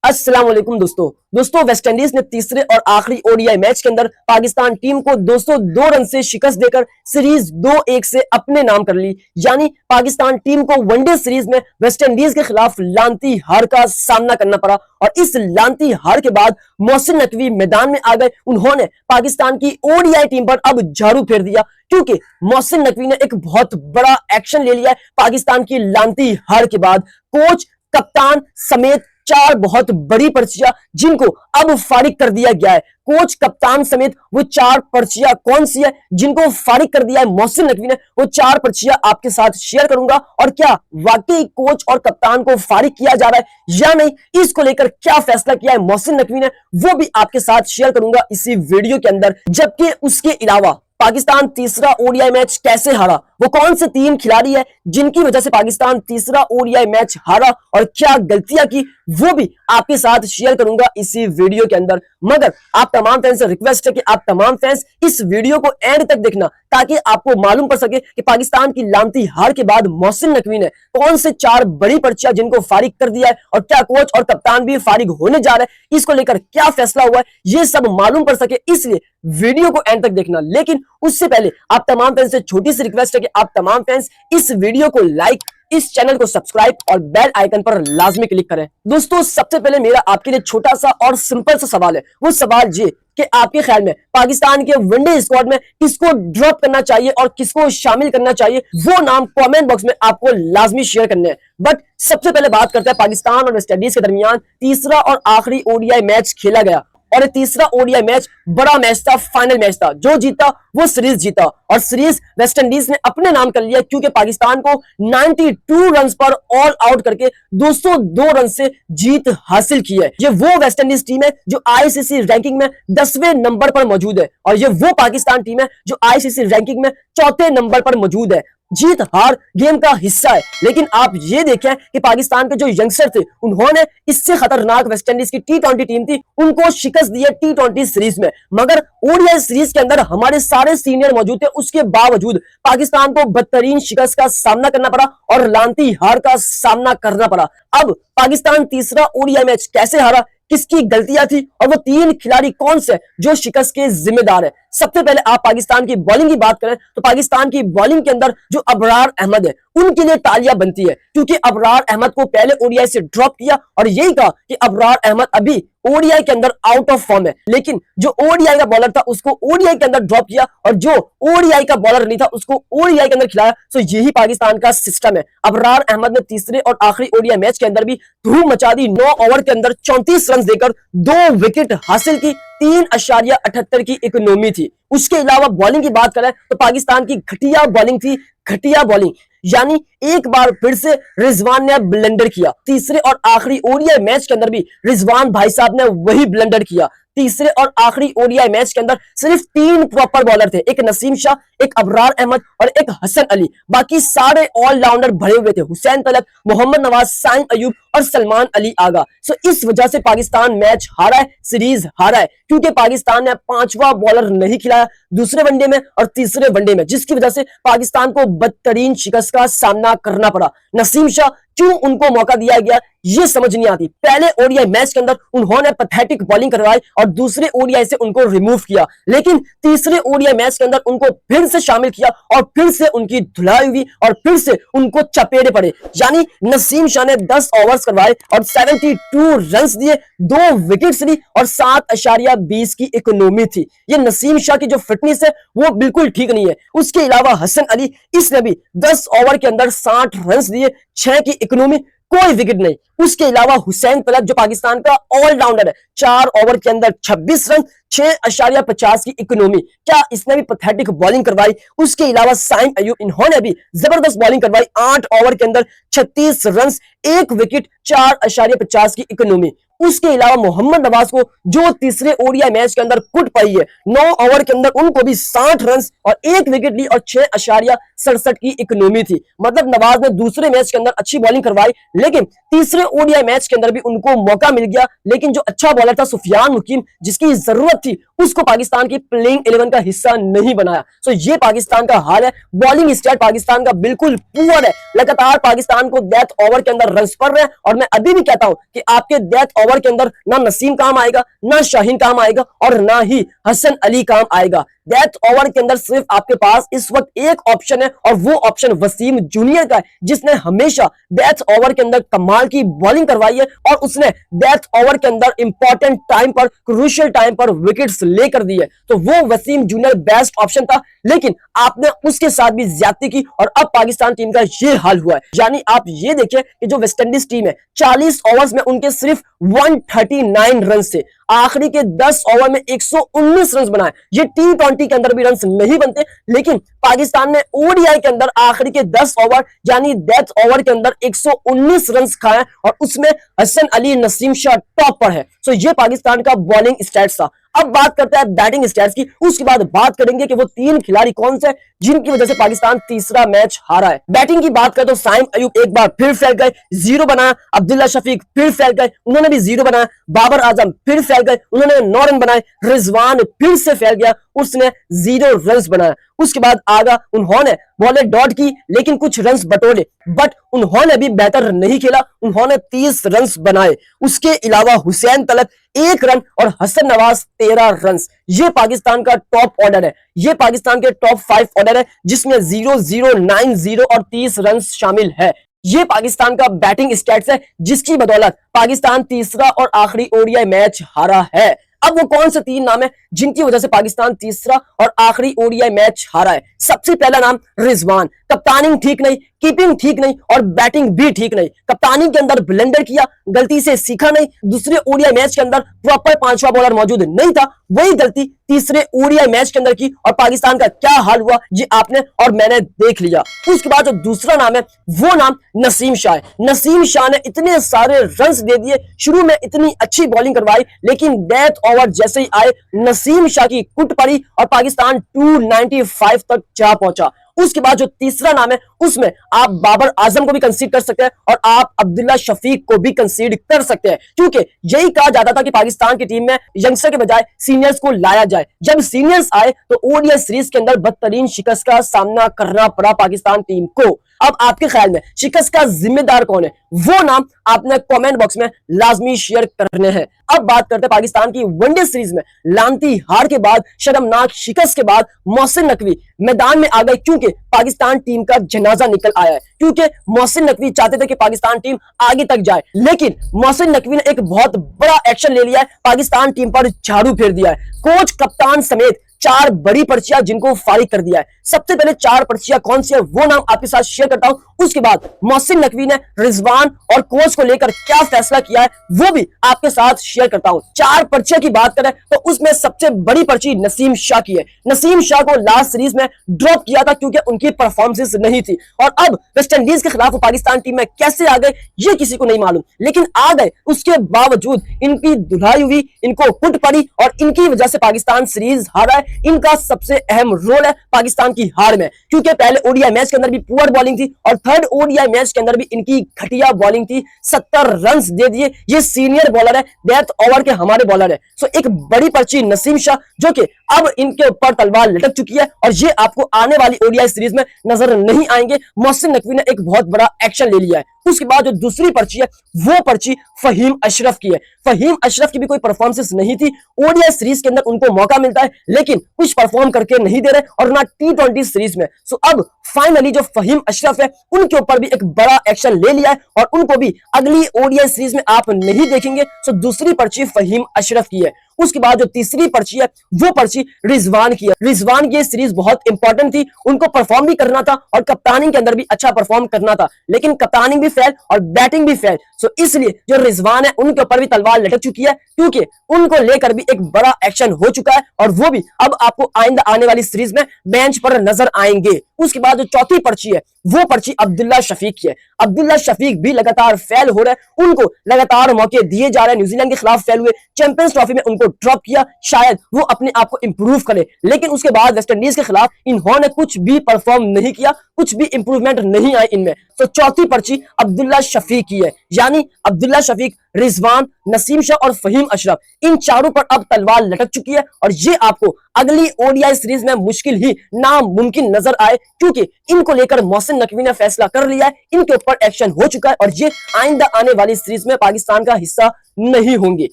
अस्सलाम वालेकुम दोस्तों वेस्ट इंडीज ने तीसरे और आखिरी ओडीआई मैच के अंदर पाकिस्तान टीम को 202 रन से शिकस्त देकर सीरीज 2-1 से अपने नाम कर ली। यानी पाकिस्तान टीम को वनडे सीरीज में वेस्ट इंडीज के खिलाफ लानती हार का सामना करना पड़ा और इस लानती हार के बाद मोहसिन नकवी मैदान में आ गए। उन्होंने पाकिस्तान की ओडीआई टीम पर अब झाड़ू फेर दिया क्योंकि मोहसिन नकवी ने एक बहुत बड़ा एक्शन ले लिया है। पाकिस्तान की लानती हार के बाद कोच, कप्तान समेत 4 बहुत बड़ी पर्चियां जिनको अब फारिग कर दिया गया है। कोच, कप्तान समेत वो 4 पर्चियां कौन सी है जिनको फारिग कर दिया है मोहसिन नकवी ने, वो 4 पर्चियां आपके साथ शेयर करूंगा। और क्या वाकई कोच और कप्तान को फारिग किया जा रहा है या नहीं, इसको लेकर क्या फैसला किया है मोहसिन नकवी ने, वो भी आपके साथ शेयर करूंगा इसी वीडियो के अंदर। जबकि उसके अलावा पाकिस्तान तीसरा ओडीआई मैच कैसे हारा, वो कौन से 3 खिलाड़ी है जिनकी वजह से पाकिस्तान तीसरा ओडीआई मैच हारा और क्या गलतियां की, वो भी आपके साथ शेयर करूंगा इसी वीडियो के अंदर। मगर आप तमाम फैंस से रिक्वेस्ट है कि आप तमाम फैंस इस वीडियो को एंड तक देखना ताकि आपको मालूम पड़ सके कि पाकिस्तान की लानती हार के बाद मोहसिन नकवी ने कौन से 4 बड़ी पर्चियां जिनको फारिग कर दिया है और क्या कोच और कप्तान भी फारिग होने जा रहे हैं, इसको लेकर क्या फैसला हुआ है, ये सब मालूम पड़ सके, इसलिए वीडियो को एंड तक देखना। लेकिन उससे पहले आप तमाम फैंस से छोटी सी रिक्वेस्ट है कि आप तमाम फैंस इस वीडियो को लाइक, इस चैनल को सब्सक्राइब और बेल आइकन पर लाजमी क्लिक करें। दोस्तों सबसे पहले मेरा आपके लिए छोटा सा और सिंपल सा सवाल है। वो सवाल ये कि आपके ख्याल में पाकिस्तान के वनडे स्क्वाड में किसको ड्रॉप करना चाहिए और किसको शामिल करना चाहिए, वो नाम कमेंट बॉक्स में आपको लाजमी शेयर करने हैं। बट सबसे पहले बात करते हैं पाकिस्तान और वेस्ट इंडीज के दरमियान तीसरा और आखिरी ओडीआई मैच खेला गया और ये तीसरा ओडीआई मैच बड़ा मैच था, फाइनल मैच था। जो जीता वो सीरीज जीता और सीरीज वेस्ट इंडीज ने अपने नाम कर लिया क्योंकि पाकिस्तान को 92 रन पर ऑल आउट करके 202 रन से जीत हासिल की है। ये वो वेस्ट इंडीज टीम है जो आईसीसी रैंकिंग में 10वें नंबर पर मौजूद है और ये वो पाकिस्तान टीम है जो आईसीसी रैंकिंग में 4थे नंबर पर मौजूद है। जीत हार गेम का हिस्सा है, लेकिन आप ये देखें कि पाकिस्तान के जो यंगस्टर थे उन्होंने इससे खतरनाक वेस्ट इंडीज की टी20 टीम थी उनको शिकस्त दी है टी20 सीरीज में। मगर ओडीआई सीरीज के अंदर हमारे सारे सीनियर मौजूद थे, उसके बावजूद पाकिस्तान को बदतरीन शिकस्त का सामना करना पड़ा और लानती हार का सामना करना पड़ा। अब पाकिस्तान तीसरा ओडीआई मैच कैसे हारा, किसकी गलतियां थी और वो 3 खिलाड़ी कौन से जो शिकस्त के जिम्मेदार है। सबसे पहले आप पाकिस्तान की बॉलिंग की बात करें तो पाकिस्तान की बॉलिंग के अंदर जो अबरार अहमद है उनके लिए तालियां बनती है क्योंकि अबरार अहमद को पहले ओडीआई से ड्रॉप किया और यही कहा कि अबरार अहमद अभी ओडीआई के अंदर आउट ऑफ फॉर्म है, लेकिन जो ओडीआई का बॉलर था उसको ओडीआई के अंदर ड्रॉप किया और जो ओडीआई का बॉलर नहीं था उसको ओडीआई के अंदर खिलाया। तो यही पाकिस्तान का सिस्टम है। अबरार अहमद ने तीसरे और आखिरी ओडीआई मैच के अंदर भी धूम मचा दी। 9 ओवर के अंदर 34 रन देकर 2 विकेट हासिल की, 3.78 की इकोनॉमी थी। उसके अलावा बॉलिंग की बात करें तो पाकिस्तान की घटिया बॉलिंग थी, घटिया बॉलिंग, यानी एक बार फिर से रिजवान ने ब्लंडर किया। तीसरे और आखिरी ओडीआई मैच के अंदर भी रिजवान भाई साहब ने वही ब्लंडर किया। तीसरे और आखिरी ओडीआई मैच के अंदर सिर्फ 3 प्रॉपर बॉलर थे, एक नसीम शाह, एक अबरार अहमद और एक हसन अली। बाकी सारे ऑलराउंडर भरे हुए थे, हुसैन तलत, मोहम्मद नवाज, साइम अयूब और सलमान अली आगा। सो इस वजह से पाकिस्तान मैच हारा है, सीरीज हारा है क्योंकि पाकिस्तान ने 5वां बॉलर नहीं खिलाया दूसरे वनडे में और तीसरे वनडे में, जिसकी वजह से पाकिस्तान को बदतरीन शिकस्त का सामना करना पड़ा। नसीम शाह क्यों उनको मौका दिया गया ये समझ नहीं आती। पहले ओडीआई मैच के अंदर उन्होंने पैथेटिक बॉलिंग करवाई और दूसरे ओडीआई से उनको रिमूव किया, लेकिन तीसरे ओडीआई मैच के अंदर उनको फिर से शामिल किया और फिर से उनकी धुलाई हुई और फिर से उनको चपेटे पड़े। यानी नसीम शाह ने 10 ओवर्स करवाए और 72 रन दिए, 2 विकेट्स ली और 7.20 की इकोनॉमी थी। ये नसीम शाह की जो फिटनेस है वो बिल्कुल ठीक नहीं है। उसके अलावा हसन अली, इसने भी 10 ओवर के अंदर 60 रन दिए, 6 की इकोनॉमी, कोई विकेट नहीं। उसके अलावा हुसैन तलत जो पाकिस्तान का ऑलराउंडर है, 4 ओवर के अंदर 26 रन, 6.50 की इकोनॉमी, क्या इसने भी पैथेटिक बॉलिंग करवाई। उसके अलावा साइम अयूब, इन्होंने भी जबरदस्त बॉलिंग करवाई, 8 ओवर के अंदर 36 रन, 1 विकेट, 4.50 की इकोनॉमी। उसके अलावा मोहम्मद नवाज को जो तीसरे ओडीआई मैच के अंदर कुट पाई है, 9 ओवर के अंदर उनको भी 60 रन और 1 विकेट ली और 6.67 की इकोनॉमी थी। मतलब नवाज ने दूसरे मैच के अंदर अच्छी बॉलिंग करवाई, लेकिन तीसरे ओडीआई मैच के अंदर भी उनको मौका मिल गया, लेकिन जो अच्छा बॉलर था सुफियान मुकीम, जिसकी जरूरत थी, उसको पाकिस्तान की प्लेइंग 11 का हिस्सा नहीं बनाया। सो ये पाकिस्तान का हाल है। बॉलिंग स्टाइल पाकिस्तान का बिल्कुल पुअर है। लगातार पाकिस्तान को डेथ ओवर के अंदर रन पड़ रहे हैं और मैं अभी भी कहता हूं कि आपके डेथ ओवर ओवर के अंदर ना नसीम काम आएगा, ना शाहीन काम आएगा और ना ही हसन अली काम आएगा। डेथ ओवर के अंदर सिर्फ आपके पास इस वक्त एक ऑप्शन है और वो ऑप्शन वसीम जूनियर का है, जिसने हमेशा डेथ ओवर के अंदर कमाल की बॉलिंग करवाई है और उसने डेथ ओवर के अंदर इंपॉर्टेंट टाइम पर, क्रूशियल टाइम पर विकेट्स लेकर दी है। तो वो वसीम जूनियर बेस्ट ऑप्शन था, लेकिन आपने उसके साथ भी ज्यादती की और अब पाकिस्तान टीम का ये हाल हुआ है। यानी आप ये देखिए कि जो वेस्टइंडीज टीम है 40 ओवर्स में उनके सिर्फ 139 रन से आखिरी के 10 ओवर में 119 रन बनाए। ये T20 के अंदर भी रन नहीं बनते, लेकिन पाकिस्तान ने ओडीआई के अंदर आखिरी के 10 ओवर यानी डेथ ओवर के अंदर 119 रन खाए और उसमें हसन अली, नसीम शाह टॉप पर है। सो ये पाकिस्तान का बॉलिंग स्टैट्स था। अब बात करते हैं बैटिंग स्टैट्स की, उसके बाद बात करेंगे कि वो 3 खिलाड़ी कौन से जिनकी वजह से पाकिस्तान तीसरा मैच हारा है। बैटिंग की बात करें तो साइम अयूब एक बार फिर फैल गए, 0 बनाया। अब्दुल्ला शफीक फिर फैल गए, उन्होंने भी 0 बनाया। बाबर आजम फिर फैल गए, उन्होंने 9 रन बनाए। रिजवान फिर से फैल गया, उसने 0 रन बनाया। उसके बाद आगा उन्होंने बॉलें डॉट की लेकिन कुछ रन बटोरे, बट उन्होंने भी बेहतर नहीं खेला, उन्होंने 30 रन बनाए। उसके अलावा हुसैन तलब 1 रन और हसन नवाज 13 रन। ये पाकिस्तान का टॉप ऑर्डर है, ये पाकिस्तान के टॉप 5 ऑर्डर है जिसमें 0, 0, 9, 0 और 30 रन शामिल है। ये पाकिस्तान का बैटिंग स्टैट्स है जिसकी बदौलत पाकिस्तान तीसरा और आखिरी ओडीआई मैच हारा है। अब वो कौन से 3 नाम है जिनकी वजह से पाकिस्तान तीसरा और आखिरी ओडीआई मैच हारा है। सबसे पहला नाम रिजवान। कप्तानिंग ठीक नहीं, कीपिंग ठीक नहीं और बैटिंग भी ठीक नहीं। कप्तानी के अंदर ब्लंडर किया, गलती से सीखा नहीं। दूसरे ओडीआई मैच के अंदर प्रॉपर 5वां बॉलर मौजूद नहीं था, वही गलती तीसरे ओडीआई मैच के अंदर की और पाकिस्तान का क्या हाल हुआ ये आपने और मैंने देख लिया। उसके बाद जो दूसरा नाम है वो नाम नसीम शाह है। नसीम शाह ने इतने सारे रन दे दिए, शुरू में इतनी अच्छी बॉलिंग करवाई, लेकिन डेथ ओवर जैसे ही आए नसीम शाह की कुट पड़ी और पाकिस्तान 295 तक जा पहुंचा। उसके बाद जो तीसरा नाम है उसमें आप बाबर आजम को भी कंसीड कर सकते हैं और आप अब्दुल्ला शफीक को भी कंसीड कर सकते हैं, क्योंकि यही कहा जाता था कि पाकिस्तान की टीम में यंगस्टर के बजाय सीनियर्स को लाया जाए। जब सीनियर्स आए तो ओडीआई सीरीज के अंदर बदतरीन शिकस्त का सामना करना पड़ा पाकिस्तान टीम को। अब आपके ख्याल में शिकस्त का जिम्मेदार कौन है, वो नाम आपने कमेंट बॉक्स में लाजमी शेयर करने हैं। अब बात करते हैं पाकिस्तान की वनडे सीरीज में लानती हार के बाद, शर्मनाक शिकस्त के बाद मोहसिन नकवी मैदान में आ गए, क्योंकि पाकिस्तान टीम का जनाजा निकल आया है। क्योंकि मोहसिन नकवी चाहते थे कि पाकिस्तान टीम आगे तक जाए, लेकिन मोहसिन नकवी ने एक बहुत बड़ा एक्शन ले लिया है, पाकिस्तान टीम पर झाड़ू फेर दिया है। कोच, कप्तान समेत 4 बड़ी पर्चियां जिनको फारिग कर दिया है। सबसे पहले 4 पर्चियां कौन सी है वो नाम आपके साथ शेयर करता हूं। उसके बाद मोहसिन नकवी ने रिजवान और कोच को लेकर क्या फैसला किया है वो भी आपके साथ शेयर करता हूं। 4 पर्चियां की बात करें तो उसमें सबसे बड़ी पर्ची नसीम शाह की है। नसीम शाह को लास्ट सीरीज में ड्रॉप किया था क्योंकि उनकी परफॉर्मेंस नहीं थी, और अब वेस्टइंडीज के खिलाफ पाकिस्तान टीम में कैसे आ गए ये किसी को नहीं मालूम, लेकिन आ गए। उसके बावजूद इनकी धुलाई हुई, इनको कुट पड़ी और इनकी वजह से पाकिस्तान सीरीज हारा है। इनका सबसे अहम रोल है पाकिस्तान की हार में, क्योंकि पहले ओडीआई मैच के अंदर भी पुअर बॉलिंग थी और थर्ड ओडीआई मैच के अंदर भी इनकी घटिया बॉलिंग थी। 70 रन दे दिए। ये सीनियर बॉलर है, डेथ ओवर के हमारे बॉलर है। सो एक बड़ी पर्ची नसीम शाह जो कि अब इनके ऊपर तलवार लटक चुकी है और ये आपको आने वाली ओडीआई सीरीज में नजर नहीं आएंगे। मोहसिन नकवी ने एक बहुत बड़ा एक्शन ले लिया है। उसके बाद जो दूसरी पर्ची है वो पर्ची फहीम अशरफ की है। फहीम अशरफ की भी कोई परफॉर्मेंस नहीं थी। ओडीआई सीरीज के अंदर उनको मौका मिलता है लेकिन कुछ परफॉर्म करके नहीं दे रहे और ना T20 सीरीज में। सो अब फाइनली जो फहीम अशरफ है उनके ऊपर भी एक बड़ा एक्शन ले लिया है और उनको भी अगली ओडीआई सीरीज में आप नहीं देखेंगे। सो दूसरी पर्ची फहीम अशरफ की है। उसके बाद जो तीसरी पर्ची है वो पर्ची रिजवान की है। रिजवान की सीरीज बहुत इंपॉर्टेंट थी, उनको परफॉर्म भी करना था और कप्तानी के अंदर भी अच्छा परफॉर्म करना था, लेकिन कप्तानी भी फेल और बैटिंग भी फेल। सो इसलिए जो रिजवान है उनके ऊपर भी तलवार लटक चुकी है, क्योंकि उनको लेकर भी एक बड़ा एक्शन हो चुका है और वो भी अब आपको आइंदा आने वाली सीरीज में बेंच पर नजर आएंगे। उसके बाद जो चौथी पर्ची है वो पर्ची अब्दुल्ला शफीक की है। अब्दुल्ला शफीक भी लगातार फेल हो रहे हैं, उनको लगातार मौके दिए जा रहे हैं। न्यूजीलैंड के खिलाफ फेल हुए, चैंपियंस ट्रॉफी में उनको को ड्रॉप किया, शायद वो अपने आप को इंप्रूव करे, लेकिन उसके बाद वेस्टइंडीज के खिलाफ इन्होंने कुछ भी परफॉर्म नहीं किया, कुछ भी इंप्रूवमेंट नहीं आई इनमें। तो चौथी पर्ची अब्दुल्ला शफीक की है, यानी अब्दुल्ला शफीक, रिजवान, नसीम शाह और फहीम अशरफ, इन चारों पर अब तलवार लटक चुकी है और ये आपको अगली ओडीआई सीरीज में मुश्किल ही नामुमकिन नजर आए, क्योंकि इनको लेकर मोहसिन नकवी ने फैसला कर लिया है, इनके ऊपर एक्शन हो चुका है और ये आइंदा आने वाली सीरीज में पाकिस्तान का हिस्सा नहीं होंगे।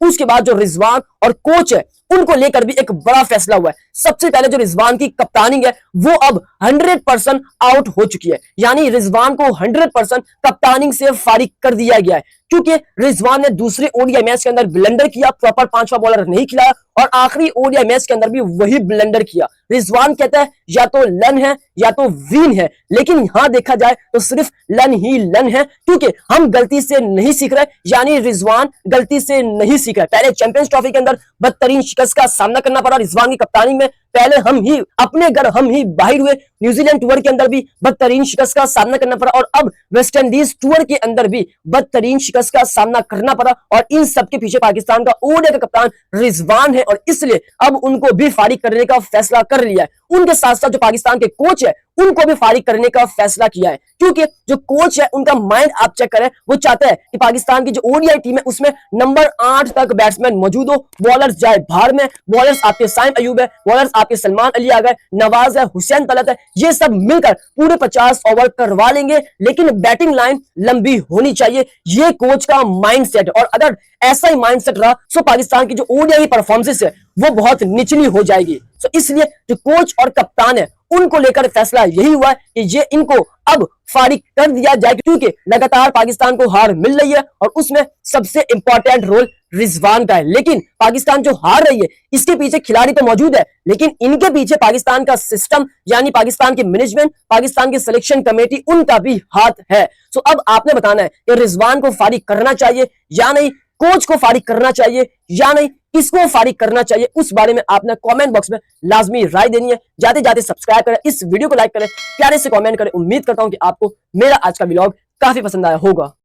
उसके बाद जो रिजवान और कोच है उनको लेकर भी एक बड़ा फैसला हुआ है। सबसे पहले जो रिजवान की कप्तानी है वो अब 100% आउट हो चुकी है, यानी रिजवान को 100% कप्तानी से फारिग कर दिया गया है, क्योंकि रिजवान ने दूसरे ओडीआई मैच के अंदर ब्लंडर किया, प्रॉपर पांचवा बॉलर नहीं खिलाया और आखिरी ओडीआई मैच के अंदर भी वही ब्लंडर किया। रिजवान कहता है या तो लन है या तो वीन है, लेकिन यहां देखा जाए तो सिर्फ लन ही लन है, क्योंकि हम गलती से नहीं सीख रहे, यानी रिजवान गलती से नहीं सीख रहे। पहले चैंपियंस ट्रॉफी के अंदर बदतरीन शिकस्त का सामना करना पड़ा रिजवान की कप्तानी में, पहले हम ही अपने घर हम ही बाहर हुए, न्यूजीलैंड टूर के अंदर भी बदतरीन शिकस्त का सामना करना पड़ा और अब वेस्ट इंडीज टूर के अंदर भी बदतरीन शिकस्त का सामना करना पड़ा और इन सब के पीछे पाकिस्तान का ओडीआई का कप्तान रिजवान है और इसलिए अब उनको भी फारिग करने का फैसला कर लिया है। उनके साथ साथ जो पाकिस्तान के कोच है उनको भी फारिग करने का फैसला किया है, क्योंकि जो कोच है उनका माइंड आप चेक करें, वो चाहता है कि पाकिस्तान की जो ओडीआई टीम है उसमें नंबर 8 तक बैट्समैन मौजूद हो, बॉलर्स जाए बाहर में, बॉलर्स आपके साइम अयूब है, बॉलर्स आपके सलमान अली आ गए, नवाज है, हुसैन तलत है, ये सब मिलकर पूरे 50 ओवर करवा लेंगे, लेकिन बैटिंग लाइन लंबी होनी चाहिए। ये कोच का माइंडसेट है और अगर ऐसा ही माइंडसेट रहा तो पाकिस्तान की जो ओडीआई परफॉर्मेंस है वो बहुत निचली हो जाएगी। तो इसलिए जो कोच और कप्तान है उनको लेकर फैसला यही हुआ कि ये इनको अब फारिग कर दिया जाए, क्योंकि लगातार पाकिस्तान को हार मिल रही है और उसमें सबसे इंपॉर्टेंट रोल रिजवान का है। लेकिन पाकिस्तान जो हार रही है इसके पीछे खिलाड़ी तो मौजूद है, लेकिन इनके पीछे पाकिस्तान का सिस्टम, यानी पाकिस्तान की मैनेजमेंट, पाकिस्तान की सिलेक्शन कमेटी, उनका भी हाथ है। तो अब आपने बताना है कि रिजवान को फारिग करना चाहिए या नहीं, कोच को फारिग करना चाहिए या नहीं, किसको फारिग करना चाहिए, उस बारे में आपने कमेंट बॉक्स में लाजमी राय देनी है। जाते जाते सब्सक्राइब करें, इस वीडियो को लाइक करें, प्यारे से कमेंट करें। उम्मीद करता हूं कि आपको मेरा आज का व्लॉग काफी पसंद आया होगा।